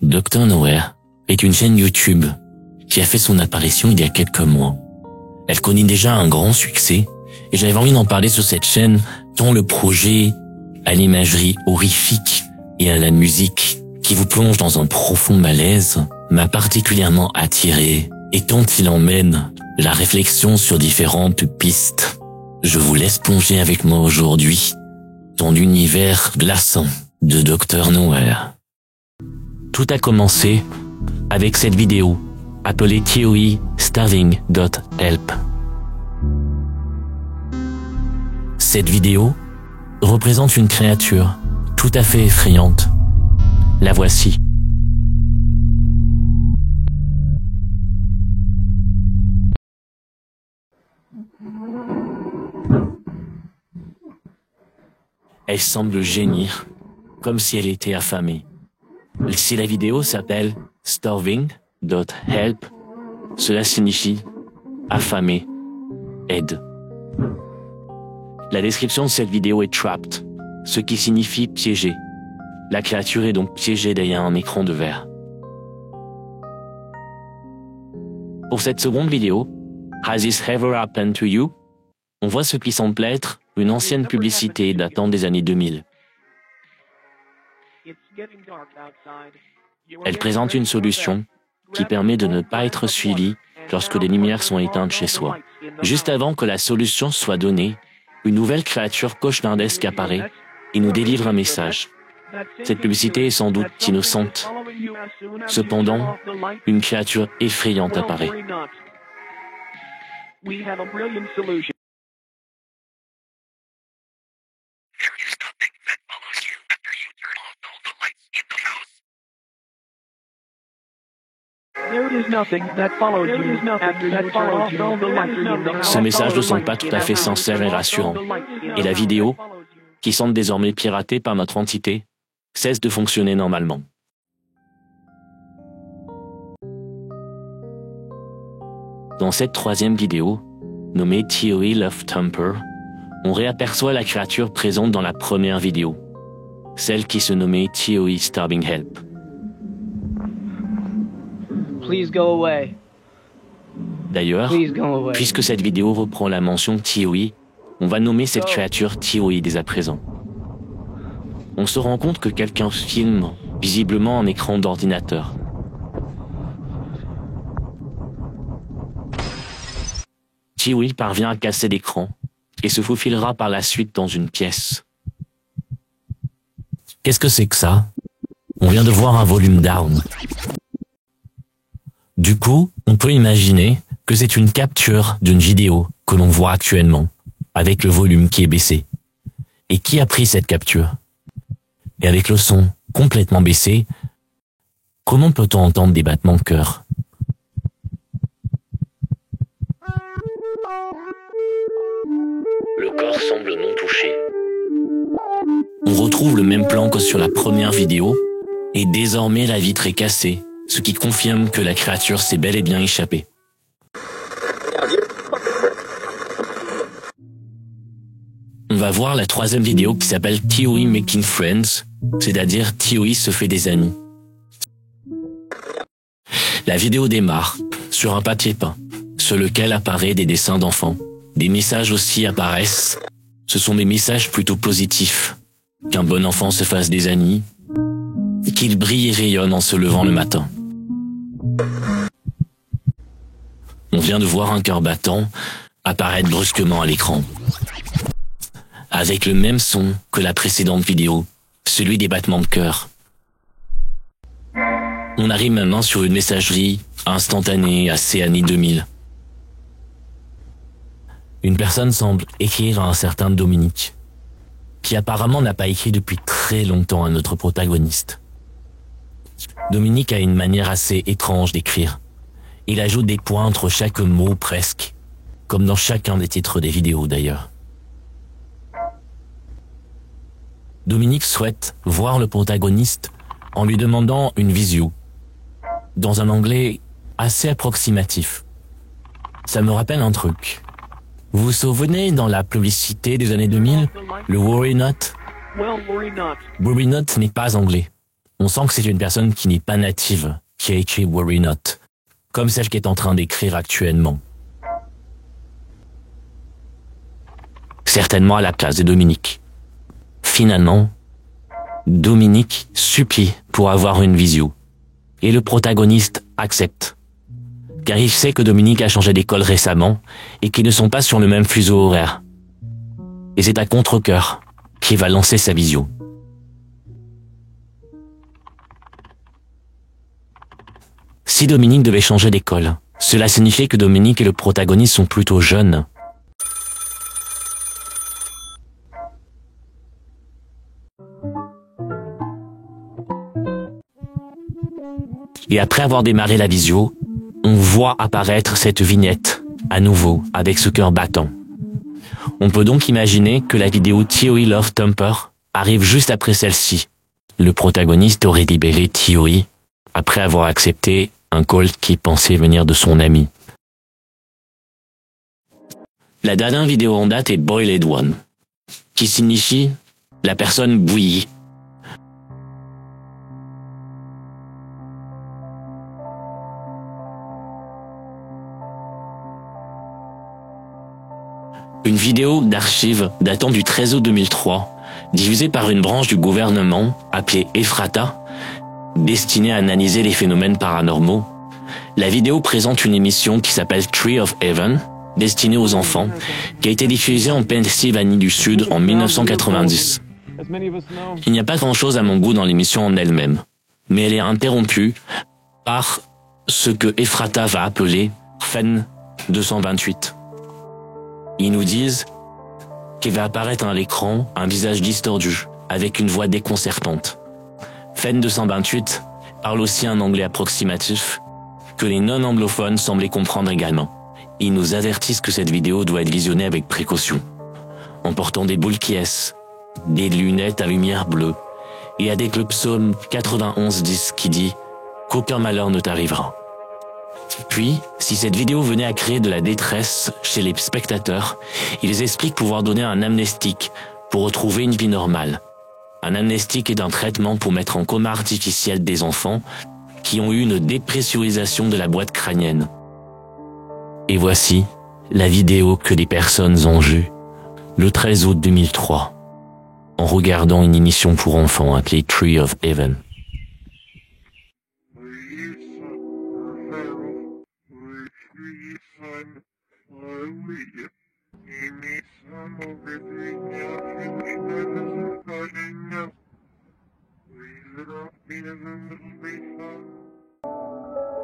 Dr Nowhere est une chaîne YouTube qui a fait son apparition il y a quelques mois. Elle connaît déjà un grand succès et j'avais envie d'en parler sur cette chaîne tant le projet à l'imagerie horrifique et à la musique qui vous plonge dans un profond malaise m'a particulièrement attiré et tant il emmène la réflexion sur différentes pistes. Je vous laisse plonger avec moi aujourd'hui dans l'univers glaçant de Dr Nowhere. Tout a commencé avec cette vidéo appelée TOE Starving.help. Cette vidéo représente une créature tout à fait effrayante. La voici. Elle semble gémir, comme si elle était affamée. Si la vidéo s'appelle Starving.help, cela signifie affamé, aide. La description de cette vidéo est trapped, ce qui signifie piégé. La créature est donc piégée derrière un écran de verre. Pour cette seconde vidéo, Has this ever happened to you? On voit ce qui semble être une ancienne publicité datant des années 2000. Elle présente une solution qui permet de ne pas être suivi lorsque les lumières sont éteintes chez soi. Juste avant que la solution soit donnée, une nouvelle créature cauchemardesque apparaît et nous délivre un message. Cette publicité est sans doute innocente. Cependant, une créature effrayante apparaît. Ce message ne semble pas tout à fait sincère et rassurant. Et la vidéo, qui semble désormais piratée par notre entité, cesse de fonctionner normalement. Dans cette troisième vidéo, nommée TOE Love Thumper, on réaperçoit la créature présente dans la première vidéo, celle qui se nommait TOE Starving Help. D'ailleurs, puisque cette vidéo reprend la mention TOE, on va nommer cette créature TOE dès à présent. On se rend compte que quelqu'un filme visiblement un écran d'ordinateur. TOE parvient à casser l'écran et se faufilera par la suite dans une pièce. Qu'est-ce que c'est que ça? On vient de voir un volume down. Du coup, on peut imaginer que c'est une capture d'une vidéo que l'on voit actuellement, avec le volume qui est baissé. Et qui a pris cette capture? Et avec le son complètement baissé, comment peut-on entendre des battements de cœur? Le corps semble non touché. On retrouve le même plan que sur la première vidéo, et désormais la vitre est cassée, ce qui confirme que la créature s'est bel et bien échappée. On va voir la troisième vidéo qui s'appelle TOE Making Friends, c'est-à-dire TOE se fait des amis. La vidéo démarre sur un papier peint, sur lequel apparaissent des dessins d'enfants. Des messages aussi apparaissent. Ce sont des messages plutôt positifs. Qu'un bon enfant se fasse des amis, et qu'il brille et rayonne en se levant le matin. On vient de voir un cœur battant apparaître brusquement à l'écran. Avec le même son que la précédente vidéo, celui des battements de cœur. On arrive maintenant sur une messagerie instantanée à ces années 2000. Une personne semble écrire à un certain Dominique, qui apparemment n'a pas écrit depuis très longtemps à notre protagoniste. Dominique a une manière assez étrange d'écrire. Il ajoute des points entre chaque mot presque, comme dans chacun des titres des vidéos d'ailleurs. Dominique souhaite voir le protagoniste en lui demandant une visio, dans un anglais assez approximatif. Ça me rappelle un truc. Vous vous souvenez dans la publicité des années 2000, le Worry Not? Worry Not n'est pas anglais. On sent que c'est une personne qui n'est pas native, qui a écrit Worry Not, comme celle qui est en train d'écrire actuellement. Certainement à la place de Dominique. Finalement, Dominique supplie pour avoir une visio. Et le protagoniste accepte. Car il sait que Dominique a changé d'école récemment et qu'ils ne sont pas sur le même fuseau horaire. Et c'est à contre-cœur qu'il va lancer sa visio. Si Dominique devait changer d'école, cela signifiait que Dominique et le protagoniste sont plutôt jeunes. Et après avoir démarré la visio, on voit apparaître cette vignette, à nouveau, avec ce cœur battant. On peut donc imaginer que la vidéo Theory Love Thumper arrive juste après celle-ci. Le protagoniste aurait libéré Theory après avoir accepté un call qui pensait venir de son ami. La dernière vidéo en date est Boiled One, qui signifie la personne bouillie. Une vidéo d'archives datant du 13 août 2003, diffusée par une branche du gouvernement appelée Ephrata, destinée à analyser les phénomènes paranormaux. La vidéo présente une émission qui s'appelle Tree of Heaven, destinée aux enfants, qui a été diffusée en Pennsylvanie du Sud en 1990. Il n'y a pas grand-chose à mon goût dans l'émission en elle-même, mais elle est interrompue par ce que Ephrata va appeler Fen 228. Ils nous disent qu'il va apparaître à l'écran un visage distordu, avec une voix déconcertante. Fen 228 parle aussi un anglais approximatif, que les non-anglophones semblaient comprendre également. Ils nous avertissent que cette vidéo doit être visionnée avec précaution, en portant des boules qui est, des lunettes à lumière bleue, et avec le psaume 91:10 qui dit « qu'aucun malheur ne t'arrivera ». Puis, si cette vidéo venait à créer de la détresse chez les spectateurs, ils expliquent pouvoir donner un amnestique pour retrouver une vie normale. Un amnestique est un traitement pour mettre en coma artificiel des enfants qui ont eu une dépressurisation de la boîte crânienne. Et voici la vidéo que les personnes ont vue le 13 août 2003 en regardant une émission pour enfants appelée Tree of Heaven.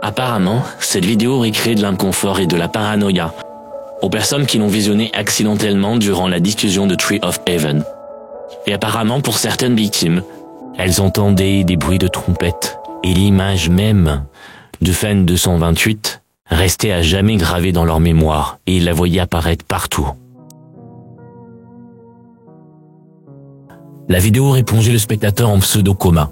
Apparemment, cette vidéo aurait créé de l'inconfort et de la paranoïa aux personnes qui l'ont visionnée accidentellement durant la diffusion de Tree of Heaven. Et apparemment, pour certaines victimes, elles entendaient des bruits de trompettes et l'image même de Fen 228 restait à jamais gravée dans leur mémoire et ils la voyaient apparaître partout. La vidéo aurait plongé le spectateur en pseudo-coma.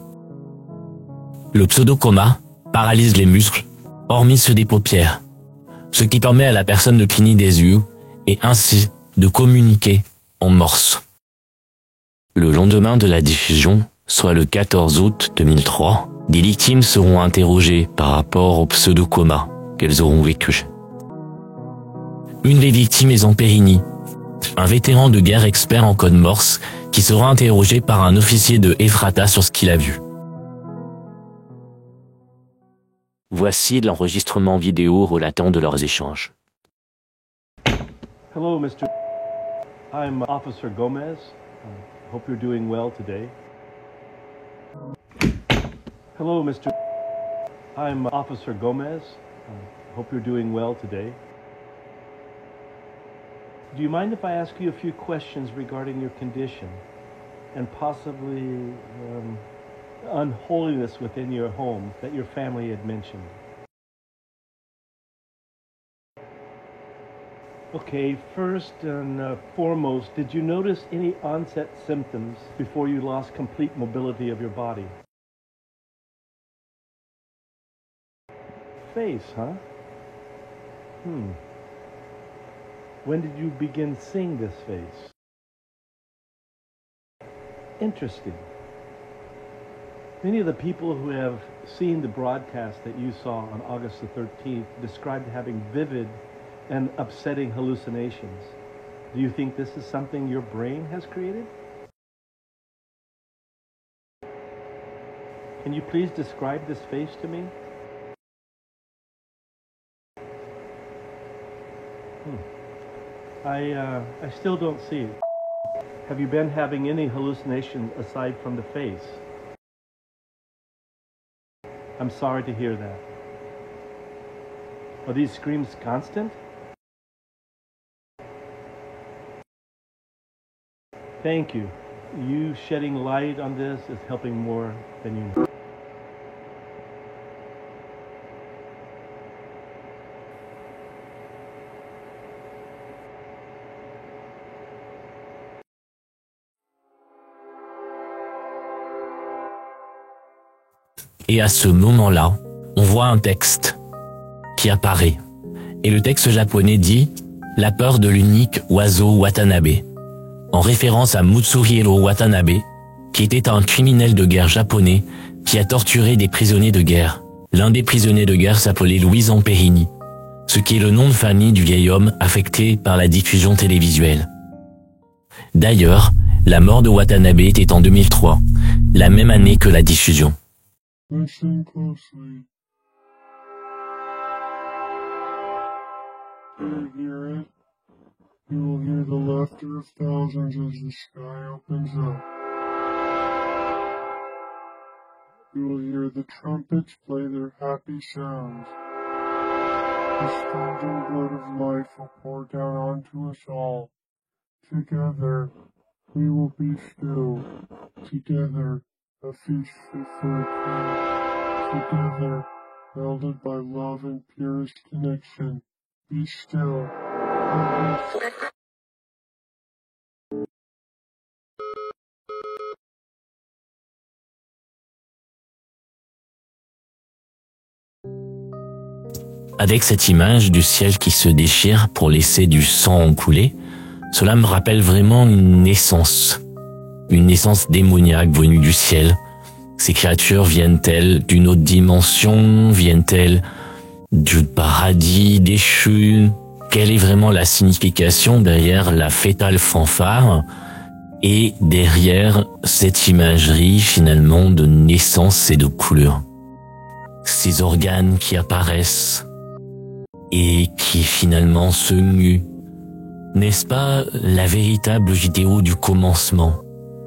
Le pseudo-coma paralyse les muscles, hormis ceux des paupières, ce qui permet à la personne de cligner des yeux et ainsi de communiquer en morse. Le lendemain de la diffusion, soit le 14 août 2003, des victimes seront interrogées par rapport au pseudo-coma qu'elles auront vécu. Une des victimes est Zamperini, un vétéran de guerre expert en code morse qui sera interrogé par un officier de Ephrata sur ce qu'il a vu. Voici l'enregistrement vidéo relatant de leurs échanges. Hello, Mr. I'm Officer Gomez. Hope you're doing well today. Hello, Mr. I'm Officer Gomez. Hope you're doing well today. Do you mind if I ask you a few questions regarding your condition and possibly unholiness within your home that your family had mentioned? Okay, first and foremost, did you notice any onset symptoms before you lost complete mobility of your body? Face, huh? When did you begin seeing this face? Interesting. Many of the people who have seen the broadcast that you saw on August the 13th described having vivid and upsetting hallucinations. Do you think this is something your brain has created? Can you please describe this face to me? I still don't see it. Have you been having any hallucinations aside from the face? I'm sorry to hear that. Are these screams constant? Thank you. You shedding light on this is helping more than you know. Et à ce moment-là, on voit un texte qui apparaît. Et le texte japonais dit « La peur de l'unique oiseau Watanabe », en référence à Mutsuhiro Watanabe, qui était un criminel de guerre japonais qui a torturé des prisonniers de guerre. L'un des prisonniers de guerre s'appelait Louis Zamperini, ce qui est le nom de famille du vieil homme affecté par la diffusion télévisuelle. D'ailleurs, la mort de Watanabe était en 2003, la même année que la diffusion. Listen closely. Do you hear it? You will hear the laughter of thousands as the sky opens up. You will hear the trumpets play their happy sounds. The streams blood of life will pour down onto us all. Together, we will be still. Together, a feast fit for a king. Together, melded by love and purest connection. Be still. Avec cette image du ciel qui se déchire pour laisser du sang couler, cela me rappelle vraiment une naissance démoniaque venue du ciel. Ces créatures viennent-elles d'une autre dimension? Viennent-elles du paradis déchu? Quelle est vraiment la signification derrière la fétale fanfare et derrière cette imagerie finalement de naissance et de couleur? Ces organes qui apparaissent et qui finalement se muent. N'est-ce pas la véritable vidéo du commencement,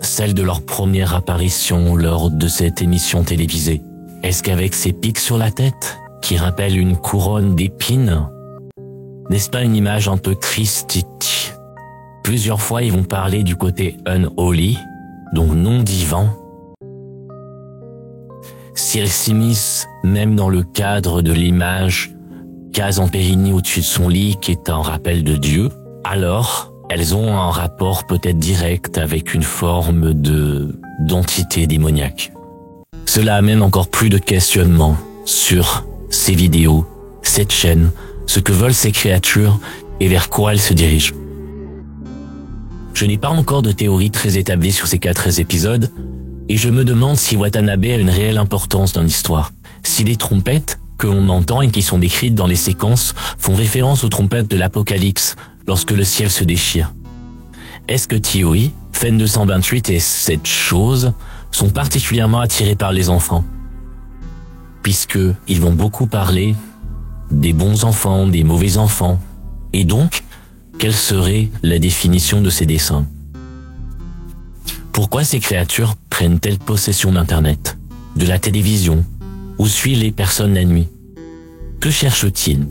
celle de leur première apparition lors de cette émission télévisée? Est-ce qu'avec ces pics sur la tête, qui rappellent une couronne d'épines, n'est-ce pas une image un peu christique? Plusieurs fois, ils vont parler du côté unholy, donc non divin. Si elles s'immiscent même dans le cadre de l'image qu'a Zamperini au-dessus de son lit, qui est un rappel de Dieu, alors elles ont un rapport peut-être direct avec une forme d'entité démoniaque. Cela amène encore plus de questionnements sur ces vidéos, cette chaîne, ce que veulent ces créatures et vers quoi elles se dirigent. Je n'ai pas encore de théorie très établie sur ces 4 épisodes, et je me demande si Watanabe a une réelle importance dans l'histoire. Si les trompettes que l'on entend et qui sont décrites dans les séquences font référence aux trompettes de l'Apocalypse lorsque le ciel se déchire. Est-ce que Thierry, Fen 228 et cette chose sont particulièrement attirés par les enfants? Puisque ils vont beaucoup parler des bons enfants, des mauvais enfants. Et donc, quelle serait la définition de ces dessins? Pourquoi ces créatures prennent-elles possession d'Internet, de la télévision? Où suivent les personnes la nuit? Que cherchent-ils?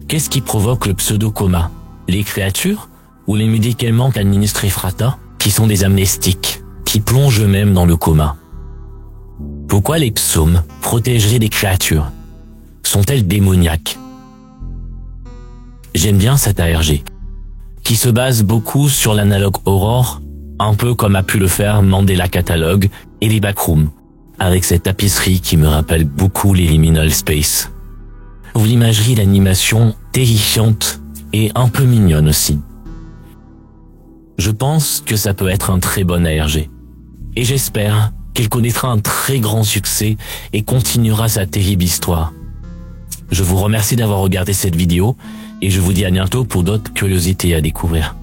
Qu'est-ce qui provoque le pseudo-coma? Les créatures ou les médicaments qu'administre Ephrata, qui sont des amnestiques, qui plongent eux-mêmes dans le coma? Pourquoi les psaumes protégeraient des créatures? Sont-elles démoniaques? J'aime bien cet ARG, qui se base beaucoup sur l'analogue Aurore, un peu comme a pu le faire Mandela Catalogue et les Backrooms, avec cette tapisserie qui me rappelle beaucoup les Liminal Space. Vous l'imagerez, l'animation terrifiante et un peu mignonne aussi. Je pense que ça peut être un très bon ARG. Et j'espère qu'il connaîtra un très grand succès et continuera sa terrible histoire. Je vous remercie d'avoir regardé cette vidéo et je vous dis à bientôt pour d'autres curiosités à découvrir.